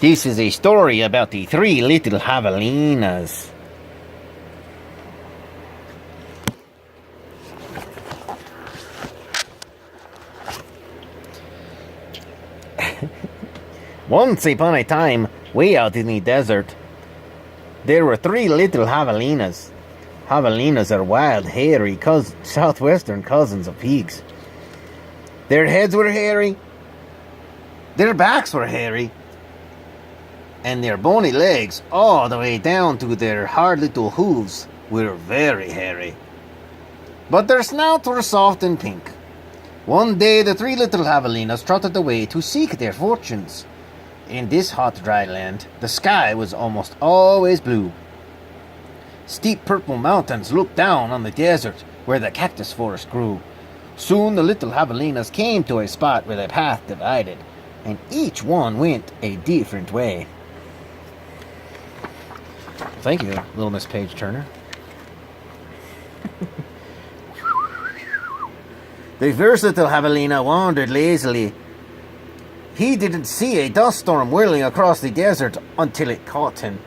This is a story about the three little javelinas. Once upon a time, way out in the desert, there were three little javelinas. Javelinas are wild, hairy, southwestern cousins of pigs. Their heads were hairy, their backs were hairy, and their bony legs, all the way down to their hard little hooves, were very hairy. But their snouts were soft and pink. One day the three little javelinas trotted away to seek their fortunes. In this hot, dry land, the sky was almost always blue. Steep purple mountains looked down on the desert where the cactus forest grew. Soon the little javelinas came to a spot where the path divided, and each one went a different way. Thank you, little Miss Paige Turner. The first little javelina wandered lazily. He didn't see a dust storm whirling across the desert until it caught him.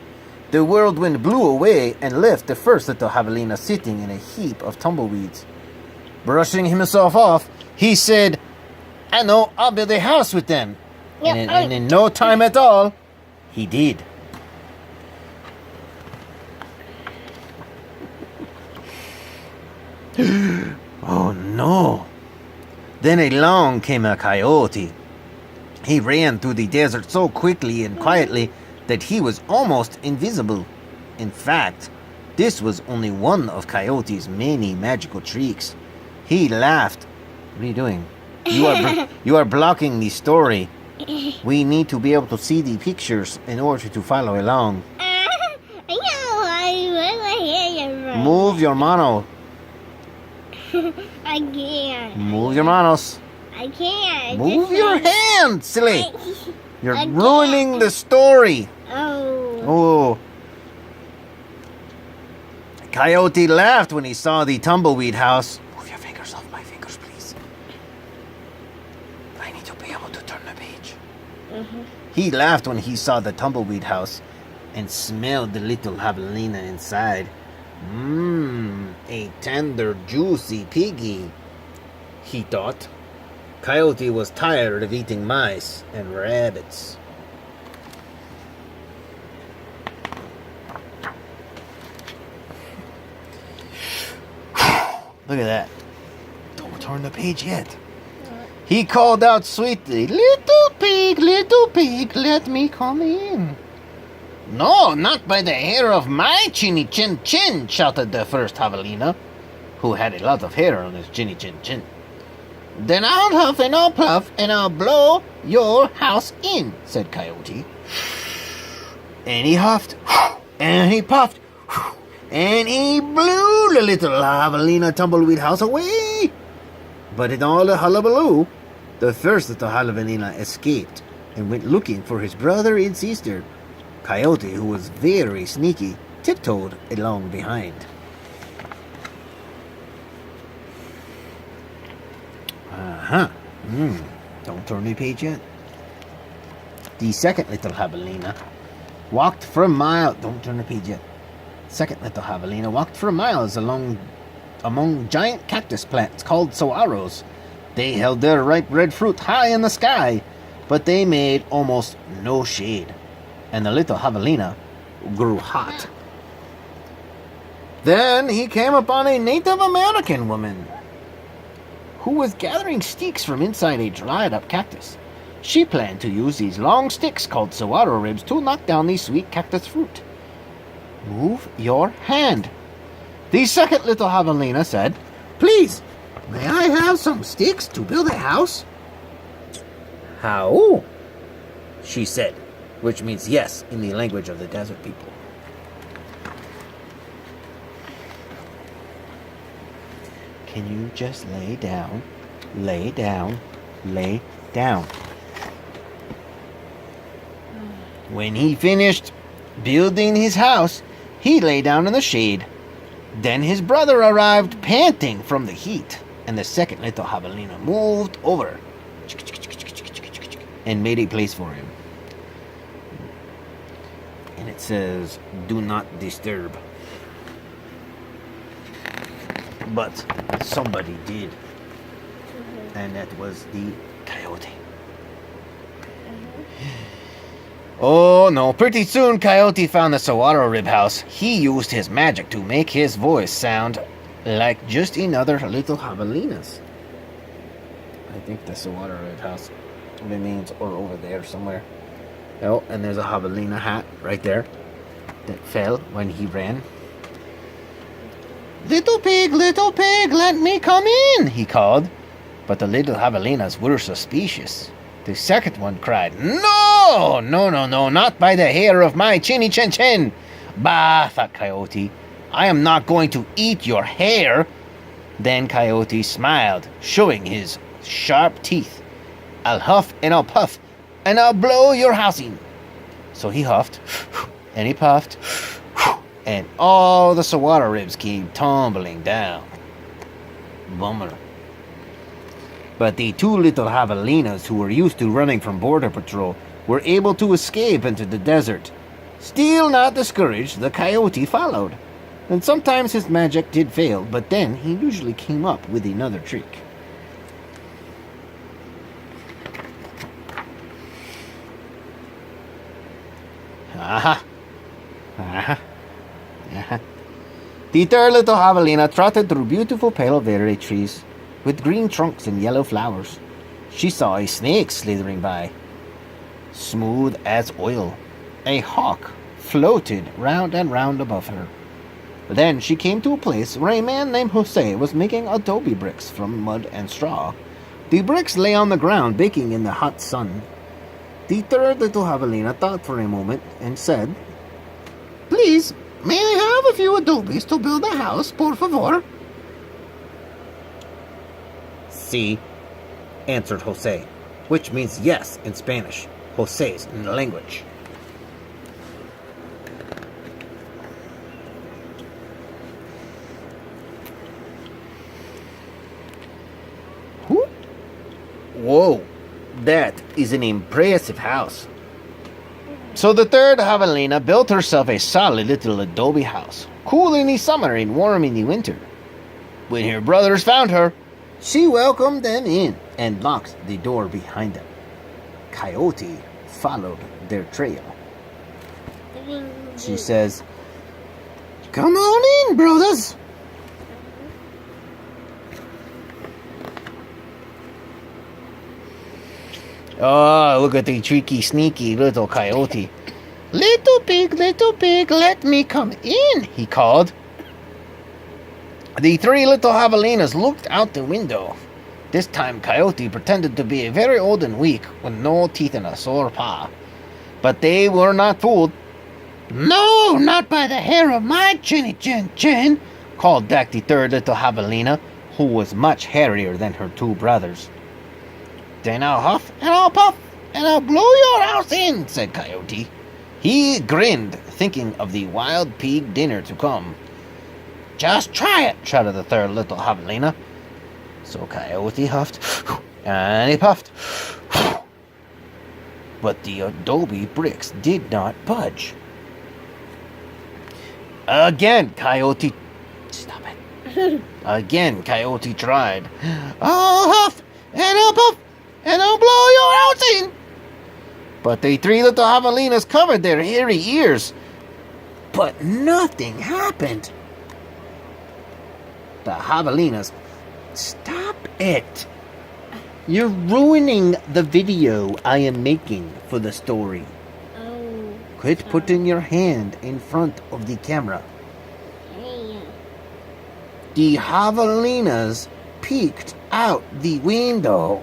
The whirlwind blew away and left the first little javelina sitting in a heap of tumbleweeds. Brushing himself off, he said, "I know, I'll build a house with them." And in no time at all, he did. Oh no! Then along came a coyote. He ran through the desert so quickly and quietly that he was almost invisible. In fact, this was only one of Coyote's many magical tricks. He laughed. What are you doing? You are blocking the story. We need to be able to see the pictures in order to follow along. Move your mano. I can't. Move your manos. I can't. Move your hand, silly. You're ruining the story. Oh. Coyote laughed when he saw the tumbleweed house. Move your fingers off my fingers, please. I need to be able to turn the page. Mm-hmm. He laughed when he saw the tumbleweed house and smelled the little javelina inside. A tender, juicy piggy, he thought. Coyote was tired of eating mice and rabbits. Look at that. Don't turn the page yet. He called out sweetly, little pig, let me come in." "No, not by the hair of my chinny chin chin," shouted the first javelina, who had a lot of hair on his chinny chin chin. "Then I'll huff and I'll puff and I'll blow your house in," said Coyote. And he huffed, and he puffed, and he blew the little javelina tumbleweed house away. But in all the hullabaloo, the first little javelina escaped and went looking for his brother and sister. Coyote, who was very sneaky, tiptoed along behind. Don't turn the page yet. The second little javelina walked for miles. Don't turn the page yet. Second little javelina walked for miles among giant cactus plants called saguaros. They held their ripe red fruit high in the sky, but they made almost no shade, and the little javelina grew hot. Then he came upon a Native American woman who was gathering sticks from inside a dried-up cactus. She planned to use these long sticks called saguaro ribs to knock down the sweet cactus fruit. "Move your hand." The second little javelina said, "Please, may I have some sticks to build a house?" "How?" she said, which means yes in the language of the desert people. "Can you just lay down, lay down, lay down?" When he finished building his house, he lay down in the shade. Then his brother arrived, panting from the heat, and the second little javelina moved over and made a place for him. And it says, "Do not disturb." But somebody did. And that was the coyote. Oh no, pretty soon Coyote found the saguaro rib house. He used his magic to make his voice sound like just another little javelinas. I think the saguaro rib house remains or over there somewhere. Oh, and there's a javelina hat right there that fell when he ran. Little pig, let me come in, he called. But the little javelinas were suspicious. The second one cried, No, not by the hair of my chinny chin chin. Bah, thought Coyote, I am not going to eat your hair. Then Coyote smiled, showing his sharp teeth. I'll huff and I'll puff, and I'll blow your house in. So he huffed, and he puffed, and all the saguaro ribs came tumbling down. Bummer. But the two little javelinas who were used to running from border patrol were able to escape into the desert. Still not discouraged, the coyote followed. And sometimes his magic did fail, but then he usually came up with another trick. Aha! Aha! Aha! The third little javelina trotted through beautiful palo verde trees with green trunks and yellow flowers. She saw a snake slithering by, smooth as oil. A hawk floated round and round above her. Then she came to a place where a man named Jose was making adobe bricks from mud and straw. The bricks lay on the ground, baking in the hot sun. The third little javelina thought for a moment and said, Please, may I have a few adobes to build a house, por favor? Si, answered Jose, which means yes in Spanish, Jose's language. Whoa, that is an impressive house. So the third javelina built herself a solid little adobe house, cool in the summer and warm in the winter. When her brothers found her, she welcomed them in and locked the door behind them. Coyote followed their trail. She says, Come on in, brothers. Oh, look at the tricky, sneaky little coyote. Little pig, let me come in, he called. The three little javelinas looked out the window. This time Coyote pretended to be very old and weak, with no teeth and a sore paw. But they were not fooled. No, not by the hair of my chinny chin chin, called back the third little javelina, who was much hairier than her two brothers. Then I'll huff and I'll puff and I'll blow your house in, said Coyote. He grinned, thinking of the wild pig dinner to come. Just try it, shouted the third little javelina. So Coyote huffed and he puffed. But the adobe bricks did not budge. Again, Coyote... Stop it. Again, Coyote tried. I'll huff and I'll puff and I'll blow your house in. But the three little javelinas covered their hairy ears. But nothing happened. The javelinas... Stop it. You're ruining the video I am making for the story. Oh. Quit putting your hand in front of the camera. Hey. The javelinas peeked out the window.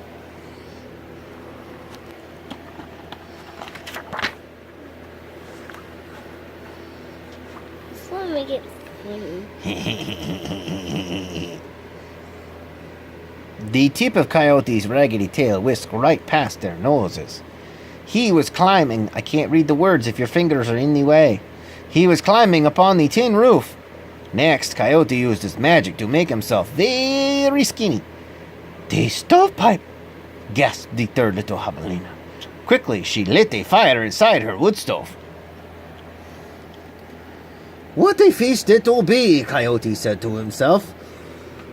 Just want to make it funny. The tip of Coyote's raggedy tail whisked right past their noses. He was climbing. I can't read the words if your fingers are in the way. He was climbing upon the tin roof. Next, Coyote used his magic to make himself very skinny. The stovepipe, gasped the third little javelina. Quickly, she lit a fire inside her wood stove. What a feast it will be, Coyote said to himself.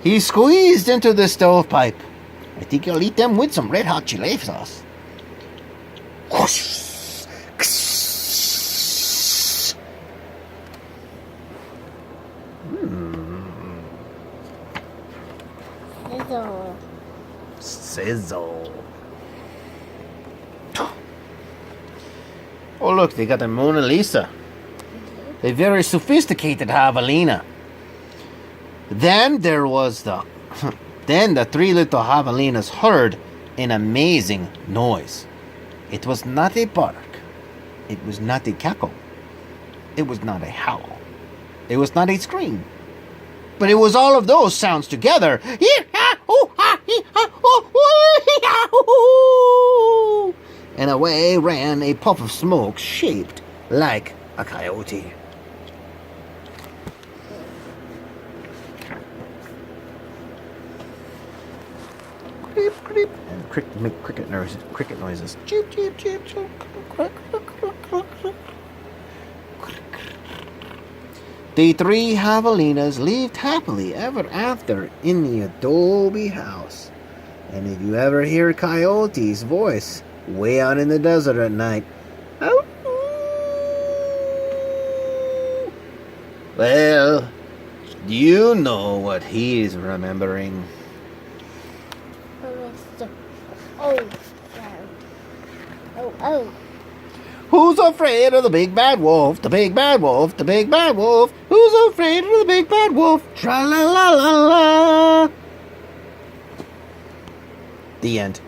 He squeezed into the stovepipe. I think I'll eat them with some red-hot chili sauce. Whoosh! Sizzle. Sizzle. Oh, look, they got the Mona Lisa. A very sophisticated javelina. Then there was then the three little javelinas heard an amazing noise. It was not a bark. It was not a cackle. It was not a howl. It was not a scream. But it was all of those sounds together. And away ran a puff of smoke shaped like a coyote. Creep, creep. And make cricket noises. Cheep, cheep, cheep, cheep. The three javelinas lived happily ever after in the adobe house. And if you ever hear Coyote's voice way out in the desert at night, well, you know what he's remembering. Oh. Who's afraid of the big bad wolf? The big bad wolf, the big bad wolf. Who's afraid of the big bad wolf? Tra la la la la. The end.